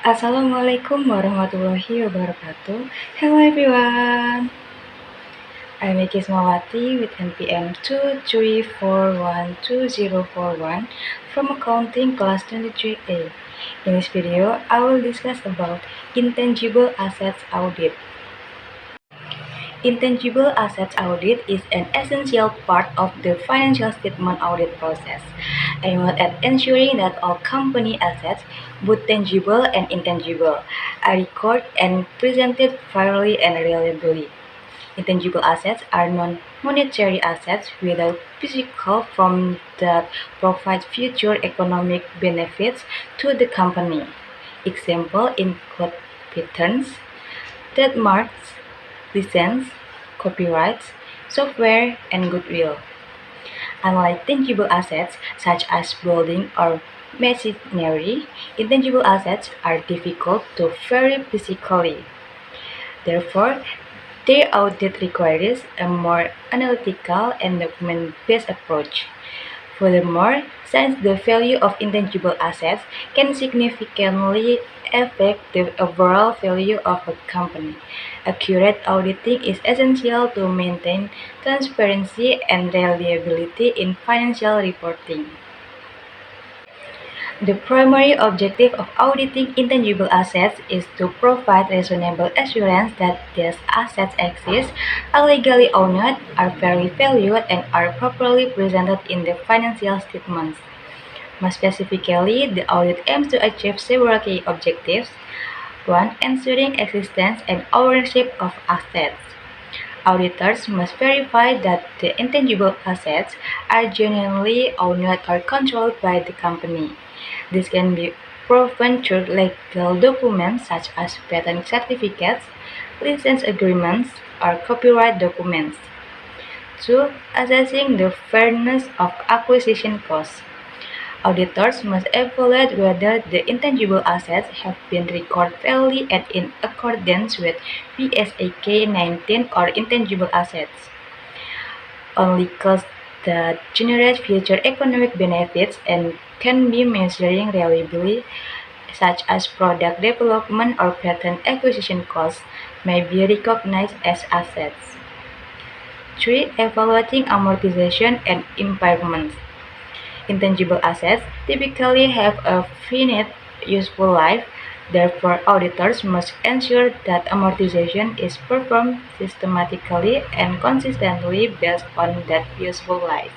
Assalamualaikum warahmatullahi wabarakatuh. Hello everyone. I'm Miki Ismawati with NPM 2341204 from Accounting Class 23A. In this video, I will discuss about Intangible Assets Audit. Intangible assets audit is an essential part of the financial statement audit process, aimed at ensuring that all company assets, both tangible and intangible, are recorded and presented fairly and reliably. Intangible assets are non-monetary assets without physical form that provide future economic benefits to the company. Examples include patents, trademarks, license, copyrights, software, and goodwill. Unlike tangible assets such as building or machinery, intangible assets are difficult to vary physically. Therefore, their audit requires a more analytical and document-based approach. Furthermore, since the value of intangible assets can significantly affect the overall value of a company, accurate auditing is essential to maintain transparency and reliability in financial reporting. The primary objective of auditing intangible assets is to provide reasonable assurance that these assets exist, are legally owned, are fairly valued, and are properly presented in the financial statements. More specifically, the audit aims to achieve several key objectives. 1. Ensuring existence and ownership of assets. Auditors must verify that the intangible assets are genuinely owned or controlled by the company. This can be proven through legal documents such as patent certificates, license agreements, or copyright documents. 2. Assessing the fairness of acquisition costs. Auditors must evaluate whether the intangible assets have been recorded fairly and in accordance with BSAK 19 or intangible assets. Only costs that generate future economic benefits and can be measured reliably, such as product development or patent acquisition costs, may be recognized as assets. 3. Evaluating amortization and impairments. Intangible assets typically have a finite useful life, therefore auditors must ensure that amortization is performed systematically and consistently based on that useful life.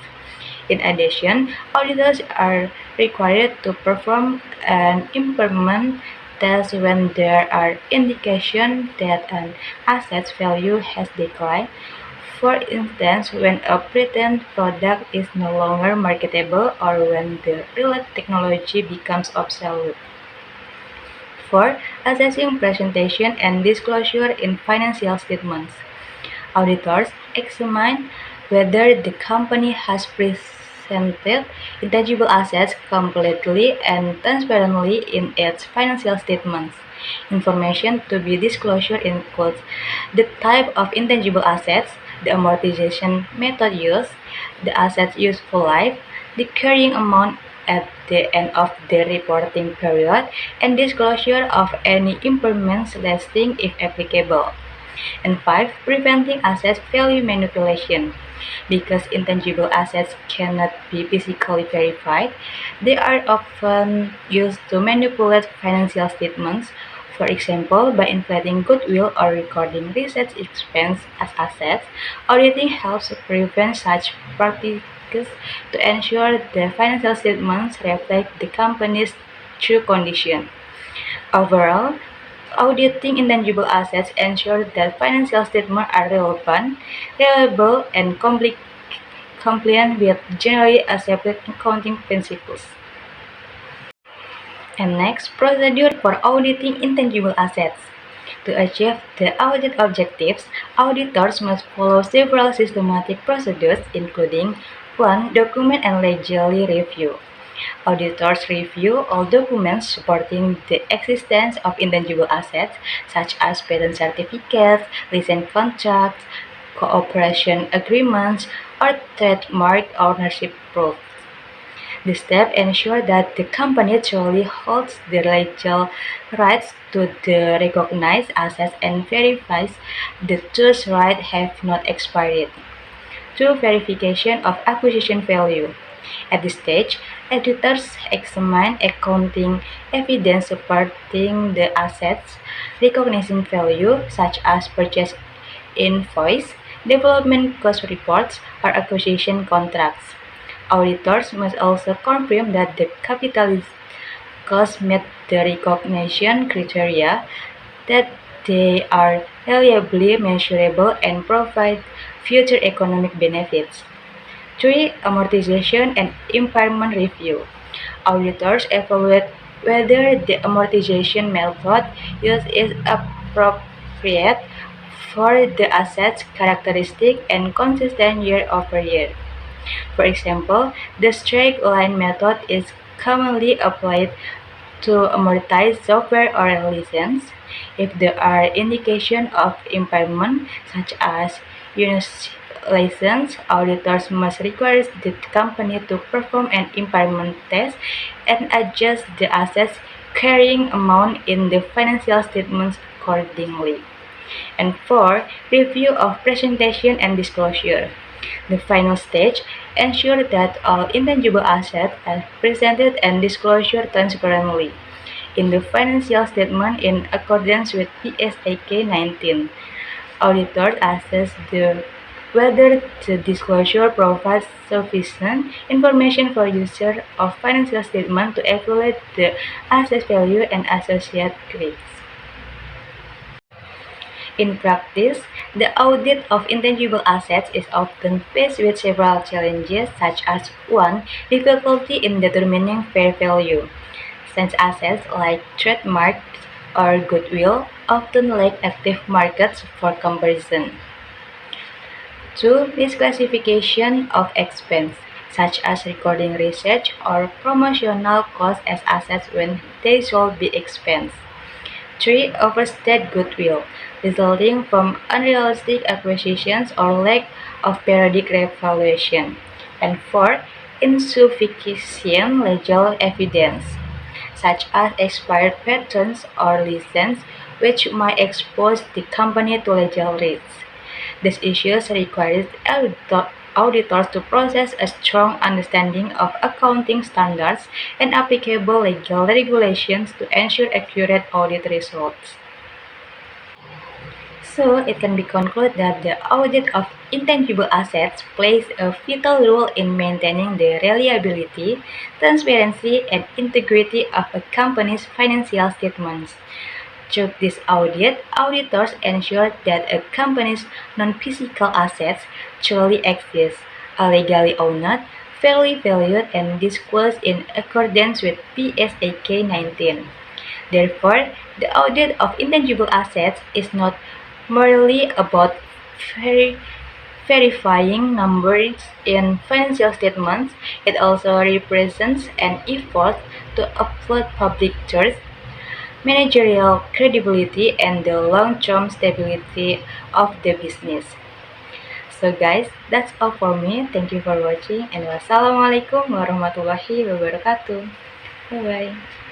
In addition, auditors are required to perform an impairment test when there are indications that an asset's value has declined. For instance, when a patent product is no longer marketable or when the related technology becomes obsolete. 4. Assessing presentation and disclosure in financial statements. Auditors examine whether the company has presented intangible assets completely and transparently in its financial statements. Information to be disclosed includes the type of intangible assets, the amortization method used, the asset's useful life, the carrying amount at the end of the reporting period, and disclosure of any impairments lasting if applicable. And 5. Preventing asset value manipulation. Because intangible assets cannot be physically verified, they are often used to manipulate financial statements, for example, by inflating goodwill or recording research expense as assets. Auditing helps prevent such practices to ensure the financial statements reflect the company's true condition. Overall, auditing intangible assets ensures that financial statements are relevant, reliable, and compliant with generally accepted accounting principles. And next, procedure for auditing intangible assets. To achieve the audit objectives, auditors must follow several systematic procedures including 1. Document and legally review. Auditors review all documents supporting the existence of intangible assets such as patent certificates, license contracts, cooperation agreements, or trademark ownership proofs. The step ensures that the company truly holds the legal rights to the recognized assets and verifies that those rights have not expired. 2. Verification of acquisition value. At this stage, editors examine accounting evidence supporting the assets recognition value, such as purchase invoice, development cost reports, or acquisition contracts. Auditors must also confirm that the capital costs met the recognition criteria, that they are reliably measurable and provide future economic benefits. 3. Amortization and impairment review. Auditors evaluate whether the amortization method used is appropriate for the asset's characteristic and consistent year over year. For example, the straight line method is commonly applied to amortize software or a license. If there are indications of impairment, such as unused license, auditors must require the company to perform an impairment test and adjust the assets carrying amount in the financial statements accordingly. And 4. Review of presentation and disclosure. The final stage ensures that all intangible assets are presented and disclosed transparently in the financial statement in accordance with PSAK 19. Auditors assess whether the disclosure provides sufficient information for users of financial statement to evaluate the asset value and associated risks. In practice, the audit of intangible assets is often faced with several challenges, such as 1. Difficulty in determining fair value, since assets like trademarks or goodwill often lack active markets for comparison. 2. Misclassification of expense, such as recording research or promotional costs as assets when they should be expense. 3. Overstated goodwill, resulting from unrealistic acquisitions or lack of periodic revaluation. And 4. Insufficient legal evidence, such as expired patents or license, which might expose the company to legal risks. These issues require auditors to possess a strong understanding of accounting standards and applicable legal regulations to ensure accurate audit results. So, it can be concluded that the audit of intangible assets plays a vital role in maintaining the reliability, transparency, and integrity of a company's financial statements. Through this audit, auditors ensure that a company's non-physical assets truly exist, are legally owned, fairly valued, and disclosed in accordance with PSAK 19. Therefore, the audit of intangible assets is not merely about veri- verifying numbers in financial statements, it also represents an effort to uphold public trust, managerial credibility, and the long-term stability of the business. So guys, that's all for me. Thank you for watching and wassalamualaikum warahmatullahi wabarakatuh. Bye bye.